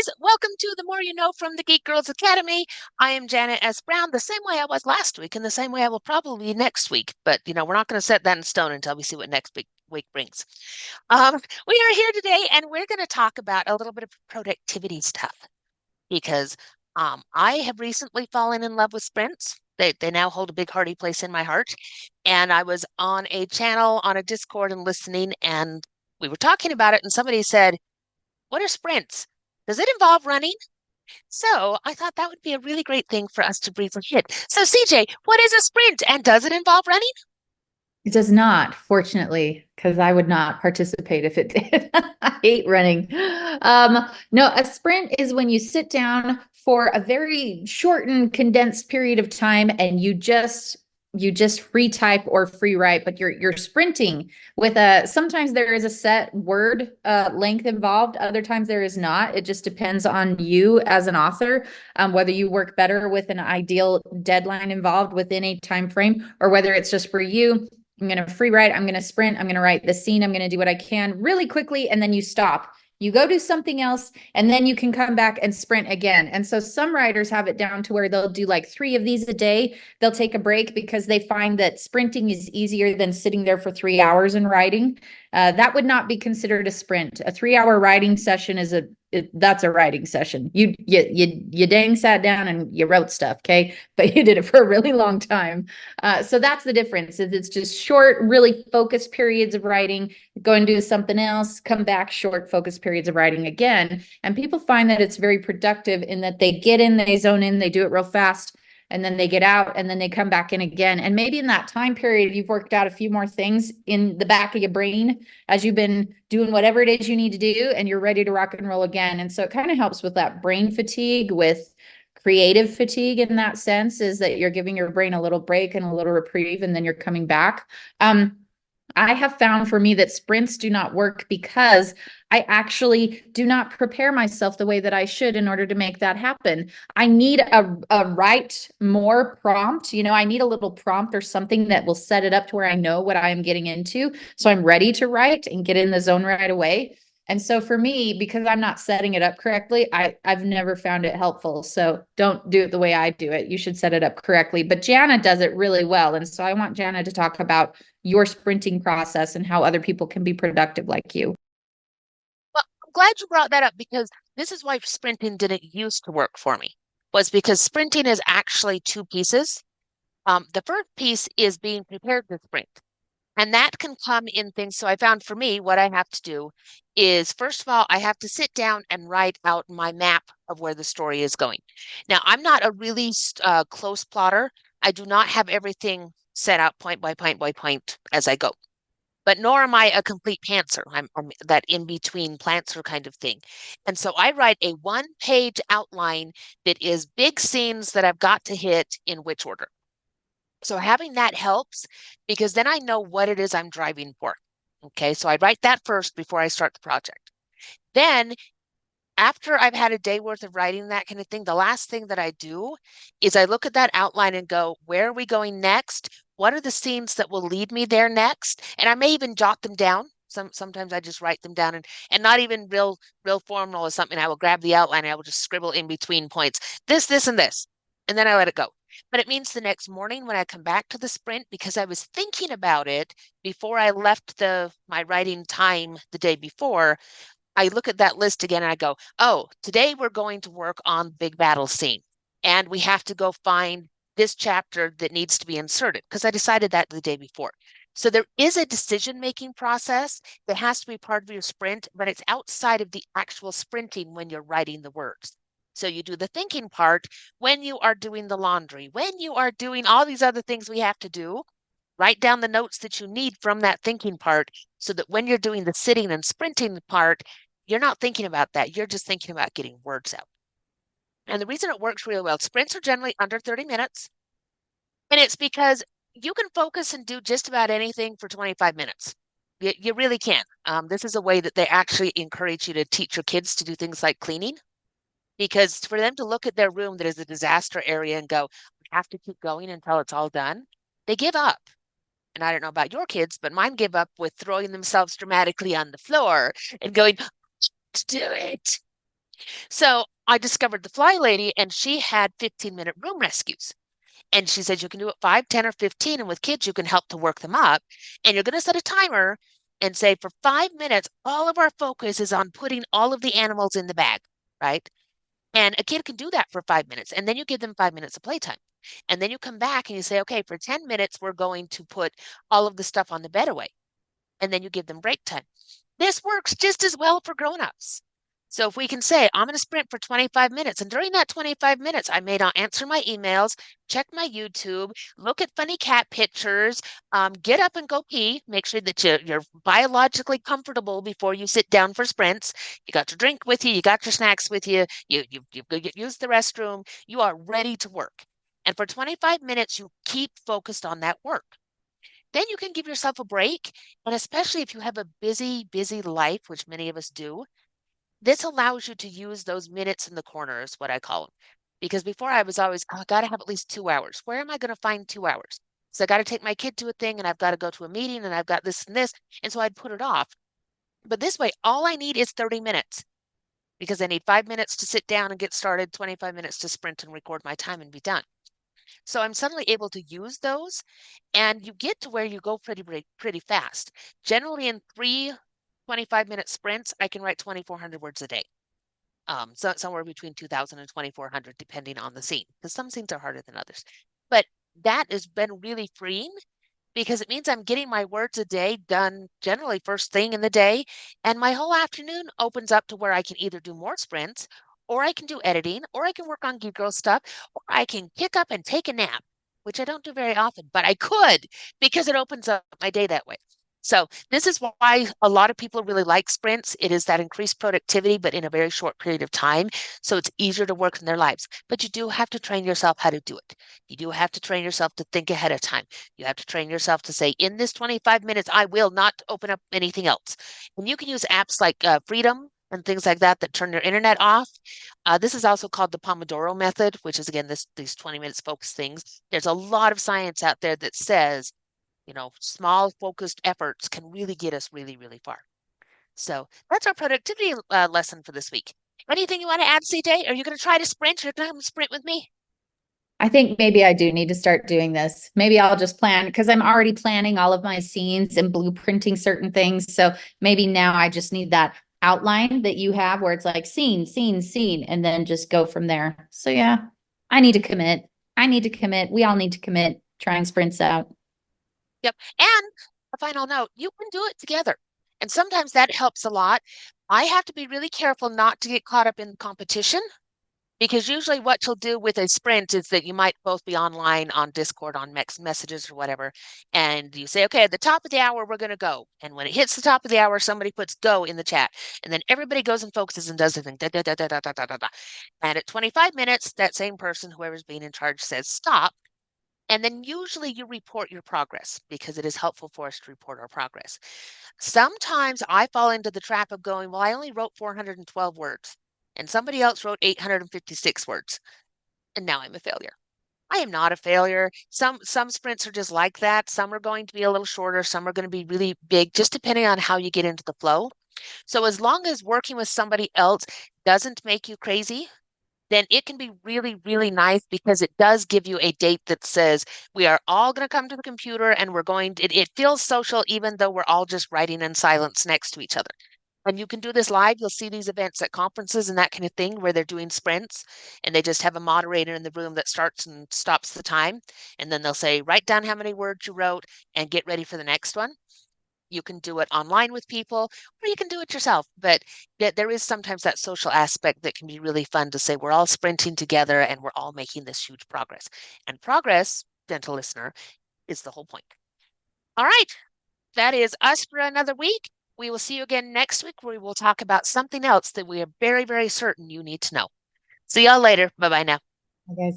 guys, welcome to the More You Know from the Geek Girls Academy. I am Janet S. Brown, the same way I was last week and the same way I will probably be next week. But, we're not going to set that in stone until we see what next week brings. We are here today and we're going to talk about a little bit of productivity stuff because I have recently fallen in love with sprints. They now hold a big hearty place in my heart. And I was on a channel on a Discord and listening, and we were talking about it, and somebody said, "What are sprints? Does it involve running?" So I thought that would be a really great thing for us to briefly hit. So CJ, what is a sprint and does it involve running? It does not, fortunately, because I would not participate if it did. I hate running. No, a sprint is when you sit down for a very shortened, condensed period of time and you just free type or free write, but you're sprinting with sometimes there is a set word length involved, other times there is not. It just depends on you as an author, whether you work better with an ideal deadline involved within a time frame, or whether it's just for you. I'm going to free write. I'm going to sprint. I'm going to write the scene. I'm going to do what I can really quickly. And then you stop. You go do something else, and then you can come back and sprint again. And so some writers have it down to where they'll do like 3 of these a day. They'll take a break because they find that sprinting is easier than sitting there for 3 hours and writing. That would not be considered a sprint. A 3-hour writing session that's a writing session. You dang sat down and you wrote stuff, okay? But you did it for a really long time. So that's the difference. It's just short, really focused periods of writing, go and do something else, come back, short, focused periods of writing again. And people find that it's very productive in that they get in, they zone in, they do it real fast, and then they get out and then they come back in again. And maybe in that time period, you've worked out a few more things in the back of your brain as you've been doing whatever it is you need to do, and you're ready to rock and roll again. And so it kind of helps with that brain fatigue, with creative fatigue in that sense, is that you're giving your brain a little break and a little reprieve, and then you're coming back. I have found for me that sprints do not work because I actually do not prepare myself the way that I should in order to make that happen. I need a write more prompt. I need a little prompt or something that will set it up to where I know what I am getting into. So I'm ready to write and get in the zone right away. And so for me, because I'm not setting it up correctly, I've never found it helpful. So don't do it the way I do it. You should set it up correctly. But Jana does it really well. And so I want Jana to talk about your sprinting process and how other people can be productive like you. Well, I'm glad you brought that up because this is why sprinting didn't used to work for me, was because sprinting is actually two pieces. The first piece is being prepared to sprint. And that can come in things. So I found for me, what I have to do is, first of all, I have to sit down and write out my map of where the story is going. Now, I'm not a really close plotter. I do not have everything set out point by point by point as I go. But nor am I a complete pantser. I'm that in between plantser kind of thing. And so I write a 1-page outline that is big scenes that I've got to hit in which order. So having that helps because then I know what it is I'm driving for. Okay, so I write that first before I start the project. Then, after I've had a day worth of writing that kind of thing, the last thing that I do is I look at that outline and go, where are we going next? What are the scenes that will lead me there next? And I may even jot them down. Sometimes I just write them down and not even real formal or something. I will grab the outline and I will just scribble in between points. This, and this. And then I let it go. But it means the next morning when I come back to the sprint, because I was thinking about it before I left my writing time the day before, I look at that list again and I go, oh, today we're going to work on big battle scene. And we have to go find this chapter that needs to be inserted because I decided that the day before. So there is a decision-making process that has to be part of your sprint, but it's outside of the actual sprinting when you're writing the words. So you do the thinking part when you are doing the laundry, when you are doing all these other things we have to do. Write down the notes that you need from that thinking part so that when you're doing the sitting and sprinting part, you're not thinking about that. You're just thinking about getting words out. And the reason it works really well, sprints are generally under 30 minutes. And it's because you can focus and do just about anything for 25 minutes. You really can. This is a way that they actually encourage you to teach your kids to do things like cleaning. Because for them to look at their room that is a disaster area and go, we have to keep going until it's all done, they give up. And I don't know about your kids, but mine give up with throwing themselves dramatically on the floor and going, to do it. So I discovered the Fly Lady, and she had 15-minute room rescues. And she said you can do it 5, 10, or 15. And with kids, you can help to work them up. And you're going to set a timer and say for 5 minutes, all of our focus is on putting all of the animals in the bag, right? And a kid can do that for 5 minutes. And then you give them 5 minutes of playtime. And then you come back and you say, okay, for 10 minutes, we're going to put all of the stuff on the bed away. And then you give them break time. This works just as well for grown-ups. So if we can say, I'm going to sprint for 25 minutes, and during that 25 minutes, I may not answer my emails, check my YouTube, look at funny cat pictures, get up and go pee, make sure that you're biologically comfortable before you sit down for sprints. You got your drink with you, you got your snacks with you, you use the restroom, you are ready to work. And for 25 minutes, you keep focused on that work. Then you can give yourself a break. And especially if you have a busy, busy life, which many of us do, this allows you to use those minutes in the corner, is what I call them. Because before I was always, oh, I got to have at least 2 hours. Where am I going to find 2 hours? So I got to take my kid to a thing and I've got to go to a meeting and I've got this and this. And so I'd put it off. But this way, all I need is 30 minutes because I need 5 minutes to sit down and get started, 25 minutes to sprint and record my time and be done. So I'm suddenly able to use those and you get to where you go pretty fast. Generally in 3 25-minute sprints, I can write 2,400 words a day. So somewhere between 2,000 and 2,400, depending on the scene, because some scenes are harder than others. But that has been really freeing because it means I'm getting my words a day done generally first thing in the day. And my whole afternoon opens up to where I can either do more sprints, or I can do editing, or I can work on Geek Girl stuff, or I can kick up and take a nap, which I don't do very often, but I could because it opens up my day that way. So this is why a lot of people really like sprints. It is that increased productivity, but in a very short period of time. So it's easier to work in their lives. But you do have to train yourself how to do it. You do have to train yourself to think ahead of time. You have to train yourself to say, in this 25 minutes, I will not open up anything else. And you can use apps like Freedom and things like that that turn your internet off. This is also called the Pomodoro method, which is again these 20 minutes focus things. There's a lot of science out there that says, small focused efforts can really get us really, really far. So that's our productivity lesson for this week. Anything you want to add, CJ? Are you going to try to sprint? You're going to sprint with me? I think maybe I do need to start doing this. Maybe I'll just plan because I'm already planning all of my scenes and blueprinting certain things. So maybe now I just need that outline that you have where it's like scene, scene, scene, and then just go from there. So yeah, I need to commit. I need to commit. We all need to commit, trying sprints out. Yep. And a final note, you can do it together. And sometimes that helps a lot. I have to be really careful not to get caught up in competition because usually what you'll do with a sprint is that you might both be online on Discord, on messages or whatever. And you say, okay, at the top of the hour, we're going to go. And when it hits the top of the hour, somebody puts go in the chat. And then everybody goes and focuses and does the thing. Da, da, da, da, da, da, da, da. And at 25 minutes, that same person, whoever's being in charge, says stop. And then usually you report your progress because it is helpful for us to report our progress. Sometimes I fall into the trap of going, well, I only wrote 412 words and somebody else wrote 856 words. And now I'm a failure. I am not a failure. Some sprints are just like that. Some are going to be a little shorter. Some are going to be really big, just depending on how you get into the flow. So as long as working with somebody else doesn't make you crazy, then it can be really, really nice because it does give you a date that says we are all going to come to the computer and we're going to, it feels social even though we're all just writing in silence next to each other. And you can do this live. You'll see these events at conferences and that kind of thing where they're doing sprints and they just have a moderator in the room that starts and stops the time. And then they'll say, write down how many words you wrote and get ready for the next one. You can do it online with people, or you can do it yourself. But there is sometimes that social aspect that can be really fun to say we're all sprinting together and we're all making this huge progress. And progress, gentle listener, is the whole point. All right, that is us for another week. We will see you again next week where we will talk about something else that we are very, very certain you need to know. See y'all later. Bye bye now. Okay.